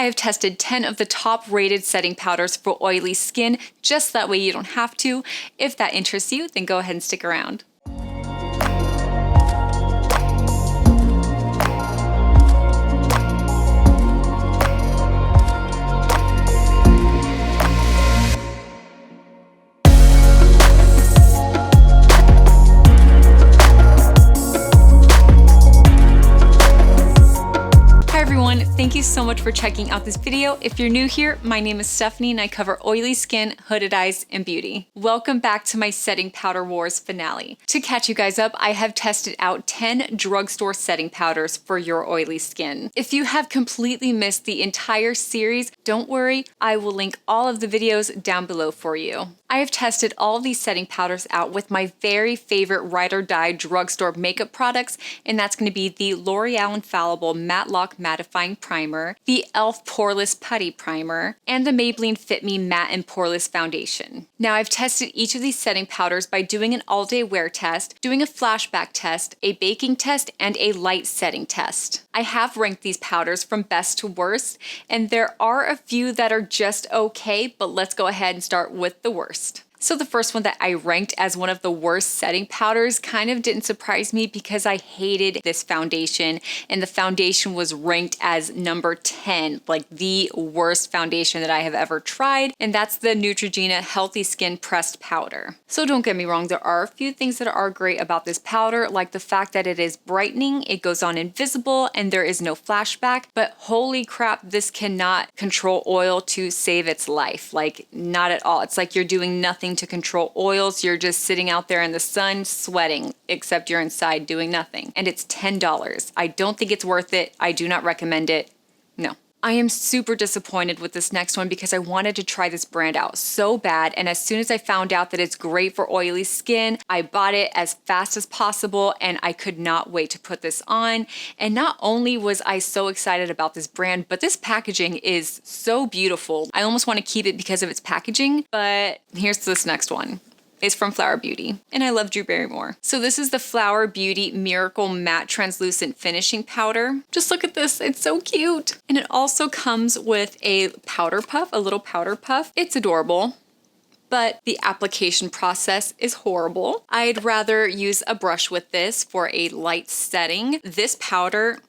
I have tested 10 of the top rated setting powders for oily skin, just that way you don't have to. If that interests you, then go ahead and stick around. Thank you so much for checking out this video. If you're new here, my name is Stephanie and I cover oily skin, hooded eyes, and beauty. Welcome back to my Setting Powder Wars finale. To catch you guys up, I have tested out 10 drugstore setting powders for your oily skin. If you have completely missed the entire series, don't worry, I will link all of the videos down below for you. I have tested all of these setting powders out with my very favorite ride or die drugstore makeup products, and that's going to be the L'Oreal Infallible Matte Lock Mattifying Primer, the e.l.f. Poreless Putty Primer, and the Maybelline Fit Me Matte and Poreless Foundation. Now, I've tested each of these setting powders by doing an all-day wear test, doing a flashback test, a baking test, and a light setting test. I have ranked these powders from best to worst, and there are a few that are just okay, but let's go ahead and start with the worst. So the first one that I ranked as one of the worst setting powders kind of didn't surprise me because I hated this foundation, and the foundation was ranked as number 10, like the worst foundation that I have ever tried, and that's the Neutrogena Healthy Skin Pressed Powder. So don't get me wrong, there are a few things that are great about this powder, like the fact that it is brightening, it goes on invisible, and there is no flashback, but holy crap, this cannot control oil to save its life. Like, not at all. It's like you're doing nothing to control oils. You're just sitting out there in the sun sweating, except you're inside doing nothing. And it's $10. I don't think it's worth it. I do not recommend it. No. I am super disappointed with this next one because I wanted to try this brand out so bad, and as soon as I found out that it's great for oily skin, I bought it as fast as possible and I could not wait to put this on. And not only was I so excited about this brand, but this packaging is so beautiful. I almost want to keep it because of its packaging, but here's this next one. It's from Flower Beauty, and I love Drew Barrymore. So this is the Flower Beauty Miracle Matte Translucent Finishing Powder. Just look at this, it's so cute. And it also comes with a powder puff, a little powder puff. It's adorable, but the application process is horrible. I'd rather use a brush with this for a light setting. This powder,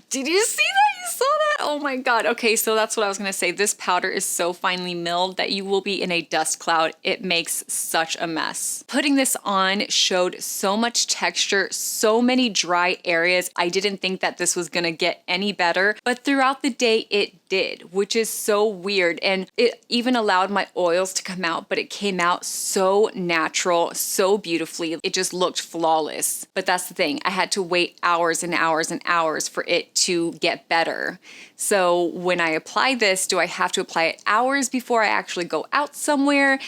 did you see that? You saw that? Oh my God. Okay, so that's what I was gonna say. This powder is so finely milled that you will be in a dust cloud. It makes such a mess. Putting this on showed so much texture, so many dry areas. I didn't think that this was gonna get any better, but throughout the day it did, which is so weird. And it even allowed my oils to come out, but it came out so natural, so beautifully. It just looked flawless. But that's the thing, I had to wait hours and hours and hours for it to get better. So when I apply this, do I have to apply it hours before I actually go out somewhere?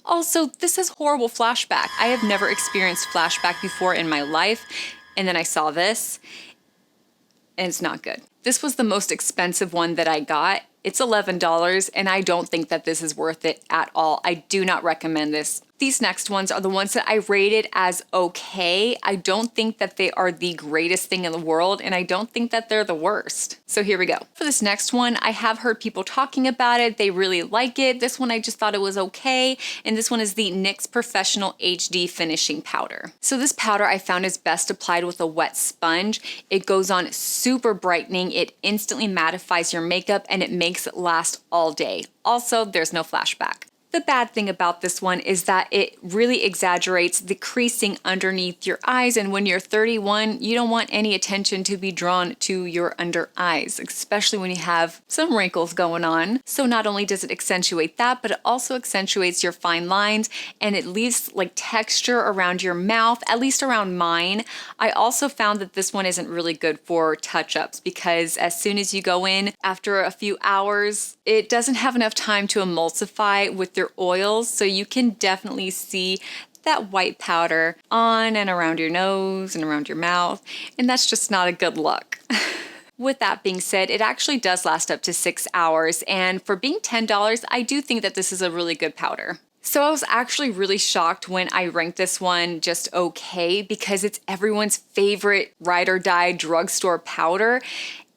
Also, this is horrible flashback. I have never experienced flashback before in my life, and then I saw this, and it's not good. This was the most expensive one that I got. It's $11, and I don't think that this is worth it at all. I do not recommend this. These next ones are the ones that I rated as okay. I don't think that they are the greatest thing in the world, and I don't think that they're the worst. So here we go. For this next one, I have heard people talking about it. They really like it. This one, I just thought it was okay. And this one is the NYX Professional HD Finishing Powder. So this powder I found is best applied with a wet sponge. It goes on super brightening. It instantly mattifies your makeup, and it makes it last all day. Also, there's no flashback. The bad thing about this one is that it really exaggerates the creasing underneath your eyes, and when you're 31, you don't want any attention to be drawn to your under eyes, especially when you have some wrinkles going on. So not only does it accentuate that, but it also accentuates your fine lines, and it leaves like texture around your mouth, at least around mine. I also found that this one isn't really good for touch-ups because as soon as you go in, after a few hours, it doesn't have enough time to emulsify with your oils, so you can definitely see that white powder on and around your nose and around your mouth, and that's just not a good look. With that being said, it actually does last up to 6 hours, and for being $10, I do think that this is a really good powder. So I was actually really shocked when I ranked this one just okay because it's everyone's favorite ride or die drugstore powder,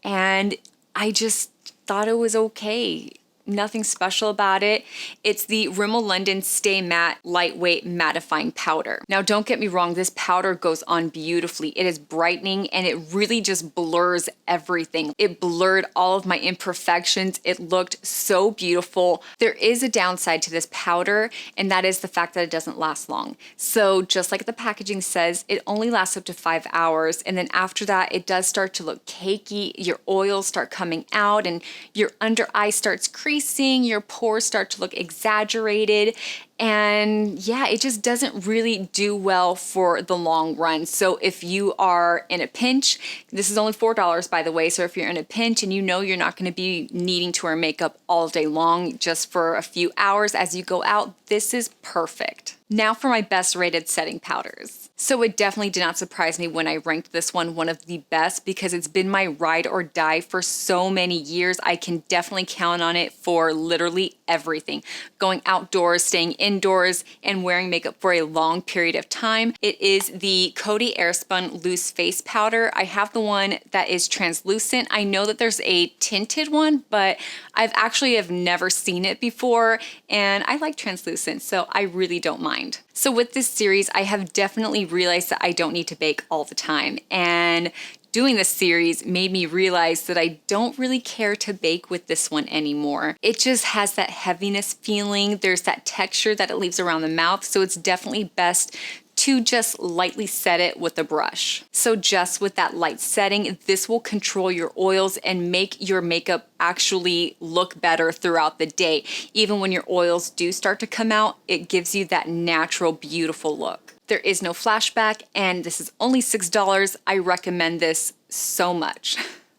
and I just thought it was okay. Nothing special about it. It's the Rimmel London Stay Matte Lightweight Mattifying Powder. Now, don't get me wrong, this powder goes on beautifully. It is brightening and it really just blurs everything. It blurred all of my imperfections. It looked so beautiful. There is a downside to this powder, and that is the fact that it doesn't last long. So just like the packaging says, it only lasts up to 5 hours. And then after that, it does start to look cakey. Your oils start coming out and your under eye starts creasing. Your pores start to look exaggerated, and yeah, it just doesn't really do well for the long run. So if you are in a pinch, this is only $4 by the way, so if you're in a pinch and you know you're not going to be needing to wear makeup all day long, just for a few hours as you go out, this is perfect. Now for my best rated setting powders. So it definitely did not surprise me when I ranked this one of the best because it's been my ride or die for so many years. I can definitely count on it for literally everything. Going outdoors, staying indoors, and wearing makeup for a long period of time. It is the Coty Airspun Loose Face Powder. I have the one that is translucent. I know that there's a tinted one, but I've actually have never seen it before, and I like translucent, so I really don't mind. So with this series, I have definitely realized that I don't need to bake all the time, and doing this series made me realize that I don't really care to bake with this one anymore. It just has that heaviness feeling. There's that texture that it leaves around the mouth, so it's definitely best to just lightly set it with a brush. So just with that light setting, this will control your oils and make your makeup actually look better throughout the day. Even when your oils do start to come out, it gives you that natural, beautiful look. There is no flashback, and this is only $6. I recommend this so much.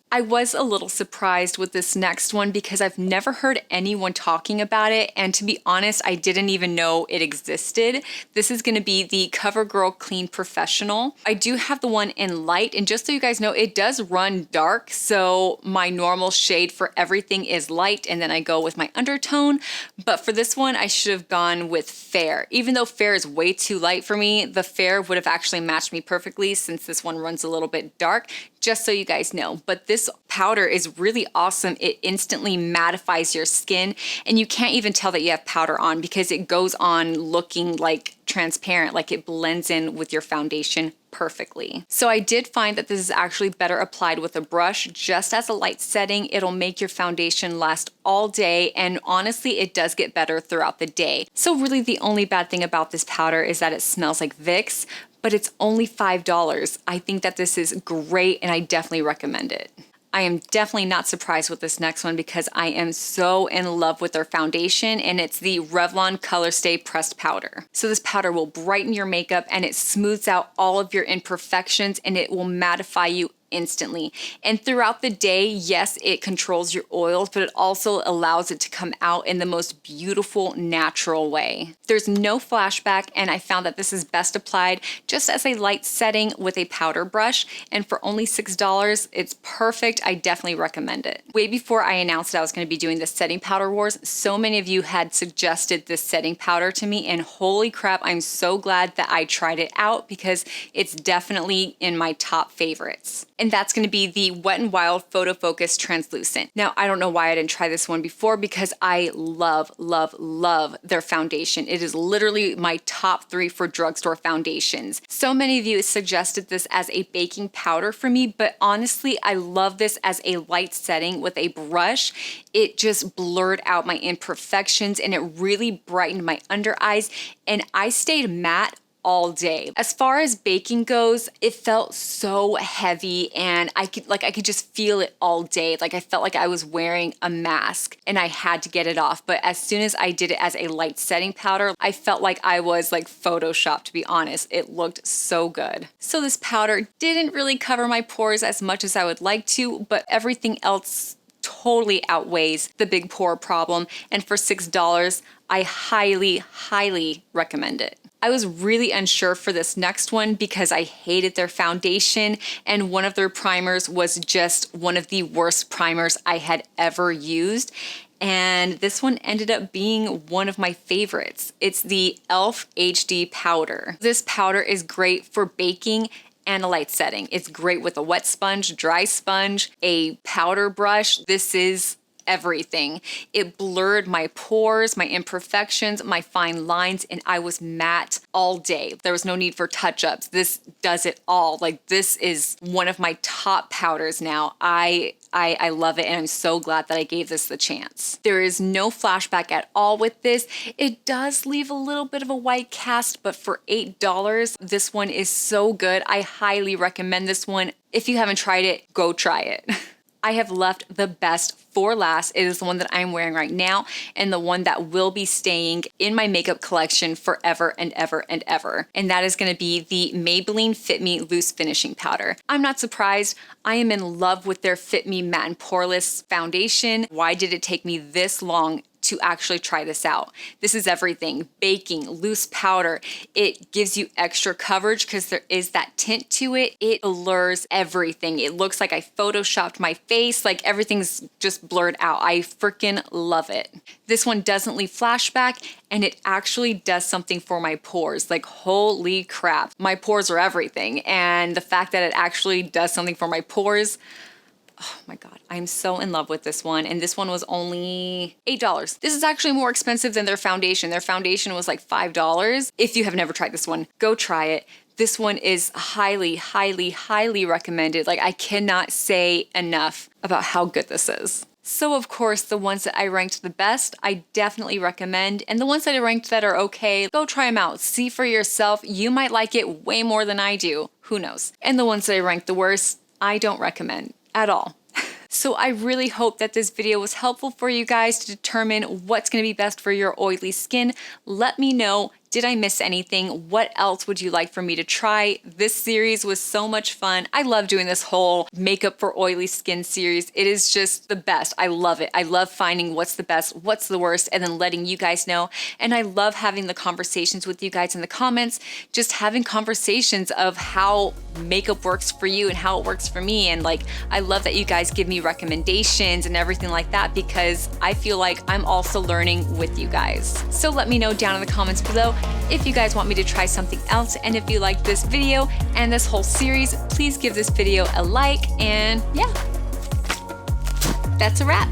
I was a little surprised with this next one because I've never heard anyone talking about it, and to be honest, I didn't even know it existed. This is going to be the CoverGirl Clean Professional. I do have the one in light, and just so you guys know, it does run dark, so my normal shade for everything is light, and then I go with my undertone, but for this one, I should have gone with fair. Even though fair is way too light for me, the fair would have actually matched me perfectly since this one runs a little bit dark, just so you guys know. But this powder is really awesome. It instantly mattifies your skin, and you can't even tell that you have powder on because it goes on looking like transparent, like it blends in with your foundation perfectly. So I did find that this is actually better applied with a brush. Just as a light setting, it'll make your foundation last all day, and honestly, it does get better throughout the day. So really the only bad thing about this powder is that it smells like Vicks, but it's only $5. I think that this is great, and I definitely recommend it. I am definitely not surprised with this next one because I am so in love with their foundation, and it's the Revlon Color Stay Pressed Powder. So this powder will brighten your makeup, and it smooths out all of your imperfections, and it will mattify you instantly. And throughout the day, yes, it controls your oils, but it also allows it to come out in the most beautiful, natural way. There's no flashback, and I found that this is best applied just as a light setting with a powder brush, and for only $6, it's perfect. I definitely recommend it. Way before I announced that I was going to be doing the setting powder wars, so many of you had suggested this setting powder to me, and holy crap, I'm so glad that I tried it out because it's definitely in my top favorites. And that's going to be the Wet n Wild Photo Focus Translucent. Now, I don't know why I didn't try this one before because I love, love, love their foundation. It is literally my top 3 for drugstore foundations. So many of you suggested this as a baking powder for me, but honestly, I love this as a light setting with a brush. It just blurred out my imperfections, and it really brightened my under eyes, and I stayed matte all day. As far as baking goes, it felt so heavy, and I could just feel it all day. Like I felt like I was wearing a mask and I had to get it off. But as soon as I did it as a light setting powder, I felt like I was like photoshopped, to be honest. It looked so good. So this powder didn't really cover my pores as much as I would like to, but everything else totally outweighs the big pore problem. And for $6, I highly, highly recommend it. I was really unsure for this next one because I hated their foundation, and one of their primers was just one of the worst primers I had ever used. and this one ended up being one of my favorites. It's the e.l.f. HD powder. This powder is great for baking and a light setting. It's great with a wet sponge, dry sponge, a powder brush. This is everything. It blurred my pores, my imperfections, my fine lines, and I was matte all day. There was no need for touch-ups. This does it all. Like, this is one of my top powders now. I love it, and I'm so glad that I gave this the chance. There is no flashback at all with this. It does leave a little bit of a white cast, but for $8, this one is so good. I highly recommend this one. If you haven't tried it, go try it. I have left the best for last. It is the one that I'm wearing right now and the one that will be staying in my makeup collection forever and ever and ever. And that is going to be the Maybelline Fit Me Loose Finishing Powder. I'm not surprised. I am in love with their Fit Me Matte and Poreless foundation. Why did it take me this long to actually try this out? This is everything. Baking, loose powder. It gives you extra coverage because there is that tint to it. It blurs everything. It looks like I photoshopped my face, like everything's just blurred out. I freaking love it. This one doesn't leave flashback, and it actually does something for my pores. Like, holy crap. My pores are everything. And the fact that it actually does something for my pores, oh my God, I'm so in love with this one. And this one was only $8. This is actually more expensive than their foundation. Their foundation was like $5. If you have never tried this one, go try it. This one is highly, highly, highly recommended. Like, I cannot say enough about how good this is. So of course, the ones that I ranked the best, I definitely recommend. And the ones that I ranked that are okay, go try them out. See for yourself. You might like it way more than I do. Who knows? And the ones that I ranked the worst, I don't recommend at all. So I really hope that this video was helpful for you guys to determine what's going to be best for your oily skin. Let me know. Did I miss anything? What else would you like for me to try? This series was so much fun. I love doing this whole makeup for oily skin series. It is just the best. I love it. I love finding what's the best, what's the worst, and then letting you guys know. And I love having the conversations with you guys in the comments, just having conversations of how makeup works for you and how it works for me. And like, I love that you guys give me recommendations and everything like that, because I feel like I'm also learning with you guys. So let me know down in the comments below if you guys want me to try something else, and if you like this video and this whole series, please give this video a like, and yeah, that's a wrap.